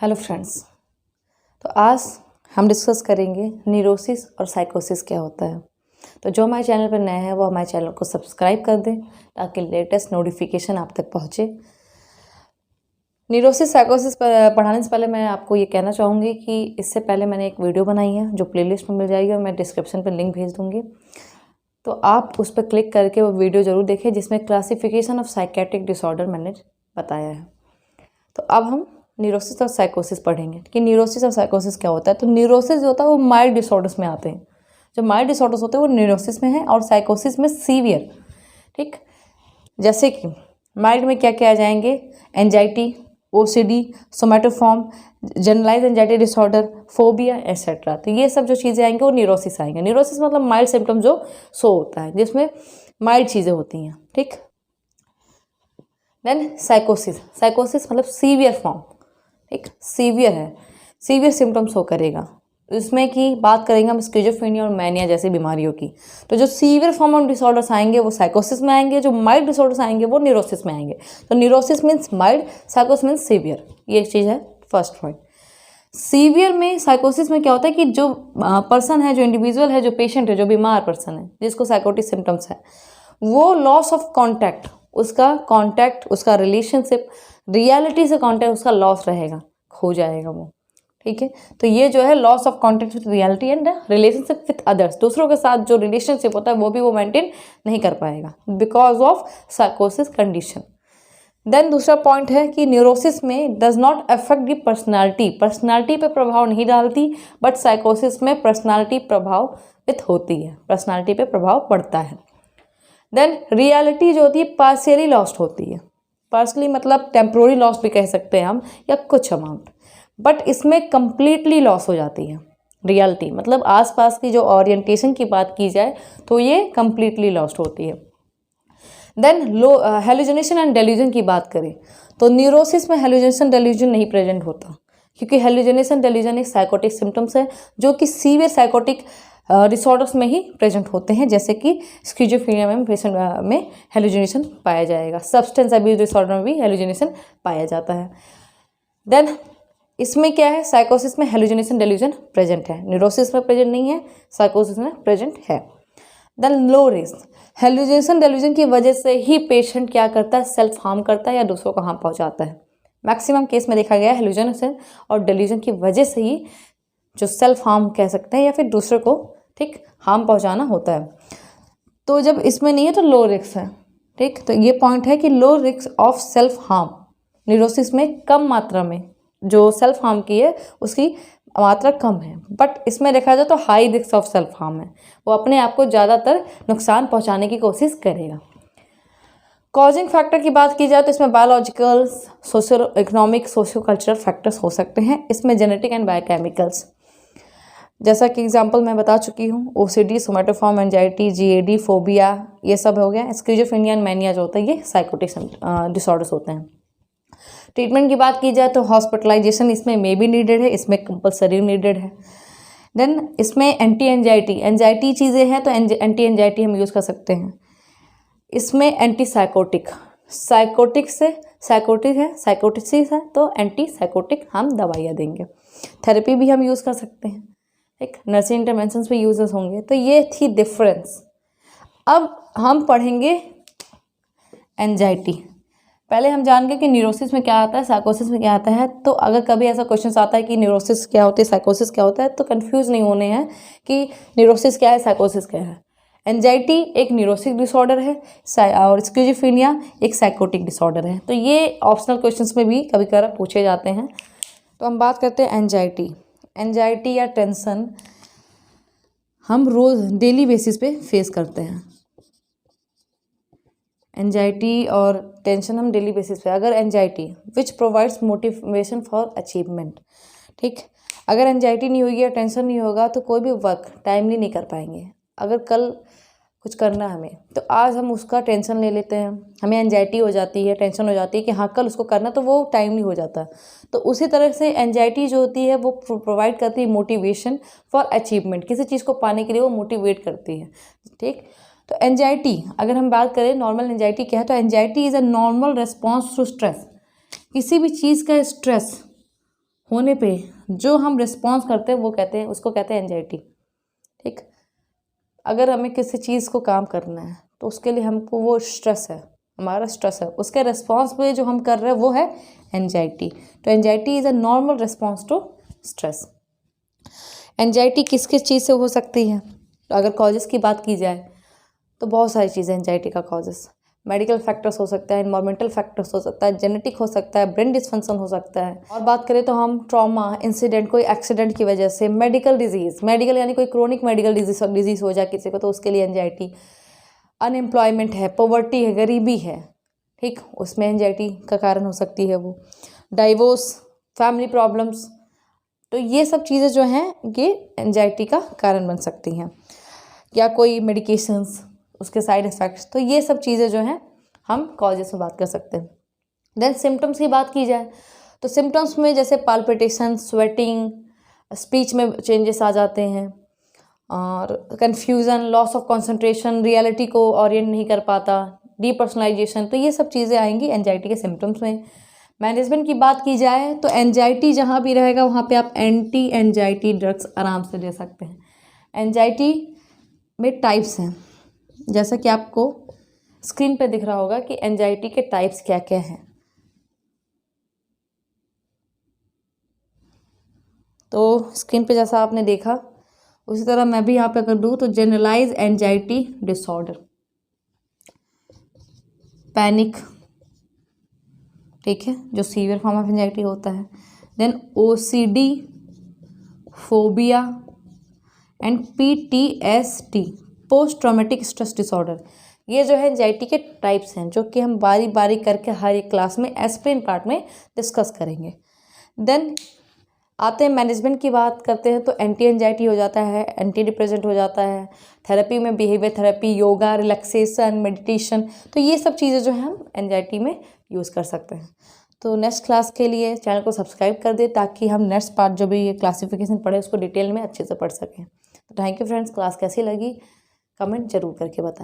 Hello friends. तो आज हम डिस्कस करेंगे न्यूरोसिस और साइकोसिस क्या होता है। तो जो हमारे चैनल पर नए हैं वो हमारे चैनल को सब्सक्राइब कर दें ताकि लेटेस्ट नोटिफिकेशन आप तक पहुंचे। न्यूरोसिस साइकोसिस पर पढ़ाने से पहले मैं आपको ये कहना चाहूँगी कि इससे पहले मैंने एक वीडियो बनाई है जो प्लेलिस्ट में मिल जाएगी और मैं डिस्क्रिप्शन पर लिंक भेज दूँगी, तो आप उस पर क्लिक करके वो वीडियो ज़रूर देखें जिसमें क्लासिफिकेशन ऑफ साइकेट्रिक डिसऑर्डर मैंने बताया है। तो अब हम न्यूरोसिस और साइकोसिस पढ़ेंगे कि न्यूरोसिस और साइकोसिस क्या होता है। तो न्यूरोसिस जो होता है वो माइल्ड डिसऑर्डर्स में आते हैं, जो माइल्ड डिसऑर्डर्स होते हैं वो न्यूरोसिस में है और साइकोसिस में सीवियर। ठीक, जैसे कि माइल्ड में क्या क्या आ जाएंगे, anxiety, OCD, somatoform, generalize anxiety disorder, phobia etcetera. तो ये सब जो चीज़ें आएंगे वो न्यूरोसिस आएंगे। न्यूरोसिस मतलब माइल्ड सिम्टम जो शो होता है जिसमें माइल्ड चीज़ें होती हैं। ठीक, देन साइकोसिस, साइकोसिस मतलब सीवियर फॉर्म। एक सीवियर है, सीवियर सिम्टम्स शो करेगा। इसमें की बात करेंगे हम स्किज़ोफ्रेनिया और मैनिया जैसी बीमारियों की। तो जो सीवियर फॉर्म ऑफ डिसऑर्डर्स आएंगे वो साइकोसिस में आएंगे, जो माइल्ड डिसऑर्डर्स आएंगे वो न्यूरोसिस में आएंगे। तो न्यूरोसिस मीन्स माइल्ड, साइकोसिस मीन्स सीवियर। ये एक चीज़ है फर्स्ट पॉइंट। सीवियर में साइकोसिस में क्या होता है कि जो पर्सन है, जो इंडिविजुअल है, जो पेशेंट है, जो बीमार पर्सन है जिसको साइकोटिक सिम्टम्स है, वो लॉस ऑफ कॉन्टैक्ट, उसका कॉन्टैक्ट, उसका रिलेशनशिप, रियलिटी से कॉन्टैक्ट उसका लॉस रहेगा, खो जाएगा वो। ठीक है, तो ये जो है loss of contact with reality and relationship with others, दूसरों के साथ जो रिलेशनशिप होता है वो भी वो मेंटेन नहीं कर पाएगा बिकॉज ऑफ साइकोसिस कंडीशन। देन दूसरा पॉइंट है कि न्यूरोसिस में does not affect the personality, personality पे प्रभाव नहीं डालती, बट साइकोसिस में पर्सनालिटी प्रभावित होती है, पर्सनालिटी पे प्रभाव पड़ता है। देन रियलिटी जो होती है पार्शियली लॉस्ट होती है, पार्शली मतलब टेम्प्रोरी लॉस भी कह सकते हैं हम, या कुछ अमाउंट, बट इसमें कंप्लीटली लॉस हो जाती है रियलिटी, मतलब आसपास की जो ओरिएंटेशन की बात की जाए तो ये कंप्लीटली लॉस्ट होती है। देन हेलुसिनेशन एंड डेल्यूजन की बात करें तो न्यूरोसिस में हेलुसिनेशन डेल्यूजन नहीं प्रेजेंट होता, क्योंकि हेलुसिनेशन डेल्यूजन एक साइकोटिक सिम्टम्स है जो कि सीवियर साइकोटिक डिसऑर्डर्स में ही प्रेजेंट होते हैं, जैसे कि स्किज़ोफ्रेनिया में पेशेंट में हेलुसिनेशन पाया जाएगा, सब्सटेंस अब्यूज डिसऑर्डर में भी हेलुसिनेशन पाया जाता है। देन इसमें क्या है, साइकोसिस में हेलुसिनेशन डेल्यूजन प्रेजेंट है, न्यूरोसिस में प्रेजेंट नहीं है, साइकोसिस में प्रेजेंट है। Then low risk, hallucination delusion की वजह से ही पेशेंट क्या करता है, सेल्फ हार्म करता है या दूसरों को हार्म पहुंचाता है। मैक्सिमम केस में देखा गया है हेलुसिनेशन और डेल्यूजन की वजह से ही जो सेल्फ हार्म कह सकते हैं या फिर दूसरे को ठीक हार्म पहुंचाना होता है। तो जब इसमें नहीं है तो लो रिस्क है। ठीक, तो ये पॉइंट है कि low risk of self harm, neurosis में कम मात्रा में जो सेल्फ हार्म की है उसकी मात्रा कम है, बट इसमें देखा जाए तो high risk of self harm है, वो अपने आप को ज़्यादातर नुकसान पहुंचाने की कोशिश करेगा। कॉजिंग फैक्टर की बात की जाए तो इसमें biological, social economic, socio cultural factors हो सकते हैं, इसमें जेनेटिक एंड बायोकेमिकल्स, जैसा कि एग्जांपल मैं बता चुकी हूँ, OCD, somatoform, anxiety, GAD, phobia, ये सब हो गया। स्किज़ोफ्रेनिया एंड मैनिया जो होता है ये साइकोटिक डिसऑर्डर्स होते हैं। ट्रीटमेंट की बात की जाए तो हॉस्पिटलाइजेशन इसमें मे बी नीडेड है, इसमें कंपलसरी नीडेड है। देन इसमें एंटी एंजाइटी चीज़ें हैं तो एंटी एंजाइटी हम यूज़ कर सकते हैं। इसमें एंटी साइकोटिक, साइकोटिक से साइकोटिक है, साइकोटिसिस है तो एंटी साइकोटिक हम दवाइयाँ देंगे। थेरेपी भी हम यूज़ कर सकते हैं, एक नर्सिंग इंटरवेंशंस भी यूजेस होंगे। तो ये थी डिफरेंस। अब हम पढ़ेंगे एंजाइटी। पहले हम जान गए कि न्यूरोसिस में क्या आता है, साइकोसिस में क्या आता है। तो अगर कभी ऐसा क्वेश्चन आता है कि न्यूरोसिस क्या होती है, साइकोसिस क्या होता है, तो कंफ्यूज नहीं होने हैं कि न्यूरोसिस क्या है, साइकोसिस क्या है। एंजाइटी एक न्यूरोसिक डिसऑर्डर है और स्किज़ोफ्रेनिया एक साइकोटिक डिसऑर्डर है। तो ये ऑप्शनल क्वेश्चंस में भी कभी कभार पूछे जाते हैं। तो हम बात करते हैं एंजाइटी। एंजाइटी या टेंशन हम रोज़ डेली बेसिस पे फेस करते हैं। एंजाइटी और टेंशन हम डेली बेसिस पे, अगर anxiety which provides motivation for achievement, ठीक, अगर एंजाइटी नहीं होगी या टेंशन नहीं होगा तो कोई भी वर्क टाइमली नहीं कर पाएंगे। अगर कल कुछ करना है हमें तो आज हम उसका टेंशन ले लेते हैं, हमें एंजाइटी हो जाती है, टेंशन हो जाती है कि हाँ कल उसको करना, तो वो टाइमली हो जाता है। तो उसी तरह से एंजाइटी जो होती है वो प्रोवाइड करती है मोटिवेशन फॉर अचीवमेंट, किसी चीज़ को पाने के लिए वो मोटिवेट करती है। ठीक, तो एंजाइटी अगर हम बात करें नॉर्मल एंजाइटी क्या है, तो anxiety is a normal response to stress, किसी भी चीज़ का स्ट्रेस होने पे जो हम रिस्पॉन्स करते हैं वो कहते हैं, उसको कहते हैं एंजाइटी। ठीक, अगर हमें किसी चीज़ को काम करना है तो उसके लिए हमको वो स्ट्रेस है, हमारा स्ट्रेस है, उसके रिस्पॉन्स पे जो हम कर रहे हैं वो है एंजाइटी। तो anxiety is a normal response to stress. Anxiety किस किस चीज़ से हो सकती है? तो अगर कॉजेज़ की बात की जाए तो बहुत सारी चीज़ें एंजाइटी का कॉजेज़, मेडिकल फैक्टर्स हो सकता है, इन्वायरमेंटल फैक्टर्स हो सकता है, जेनेटिक हो सकता है, ब्रेन डिस्फंक्शन हो सकता है। और बात करें तो हम ट्रॉमा, इंसिडेंट, कोई एक्सीडेंट की वजह से, मेडिकल डिजीज़, मेडिकल यानी कोई क्रोनिक मेडिकल डिजीज़ हो जाए किसी को तो उसके लिए एंजाइटी, अनएम्प्लॉयमेंट है, पॉवर्टी है, गरीबी है, ठीक, उसमें एंजाइटी का कारण हो सकती है वो, डाइवोर्स, फैमिली प्रॉब्लम्स, तो ये सब चीज़ें जो हैं ये एंजाइटी का कारण बन सकती हैं। या कोई मेडिकेशंस, उसके साइड इफ़ेक्ट्स, तो ये सब चीज़ें जो हैं हम कॉजेस में बात कर सकते हैं। देन सिम्टम्स की बात की जाए तो सिम्टम्स में जैसे पाल्पिटेशन, स्वेटिंग, स्पीच में चेंजेस आ जाते हैं, और confusion, loss of concentration, reality को ओरिएंट नहीं कर पाता, डीपर्सनलाइजेशन, तो ये सब चीज़ें आएंगी एंजाइटी के सिम्टम्स में। मैनेजमेंट की बात की जाए तो एंजाइटी जहाँ भी रहेगा वहाँ पे आप एंटी एंजाइटी ड्रग्स आराम से ले सकते हैं। एंजाइटी में टाइप्स हैं, जैसा कि आपको स्क्रीन पे दिख रहा होगा कि एंजाइटी के टाइप्स क्या क्या हैं। तो स्क्रीन पे जैसा आपने देखा उसी तरह मैं भी यहाँ पे अगर दूँ तो जनरलाइज एंजाइटी डिसऑर्डर, पैनिक, ठीक है, जो सीवियर फॉर्म ऑफ एंजाइटी होता है। Then OCD, phobia and PTSD, post traumatic stress disorder, ये जो है एंजाइटी के टाइप्स हैं जो कि हम बारी बारी करके हर एक क्लास में एस्पिरिन पार्ट में डिस्कस करेंगे। देन आते हैं मैनेजमेंट की बात करते हैं तो एंटी एंजाइटी हो जाता है, एंटी डिप्रेसेंट हो जाता है, थेरेपी में behaviour therapy, yoga, relaxation, meditation, तो ये सब चीज़ें जो है हम एंजाइटी में यूज़ कर सकते हैं। तो नेक्स्ट क्लास के लिए चैनल को सब्सक्राइब कर दें ताकि हम नेक्स्ट पार्ट जो भी ये क्लासिफिकेशन पढ़े उसको डिटेल में अच्छे से पढ़ सकें। तो थैंक यू फ्रेंड्स, क्लास कैसी लगी कमेंट जरूर करके बताएं।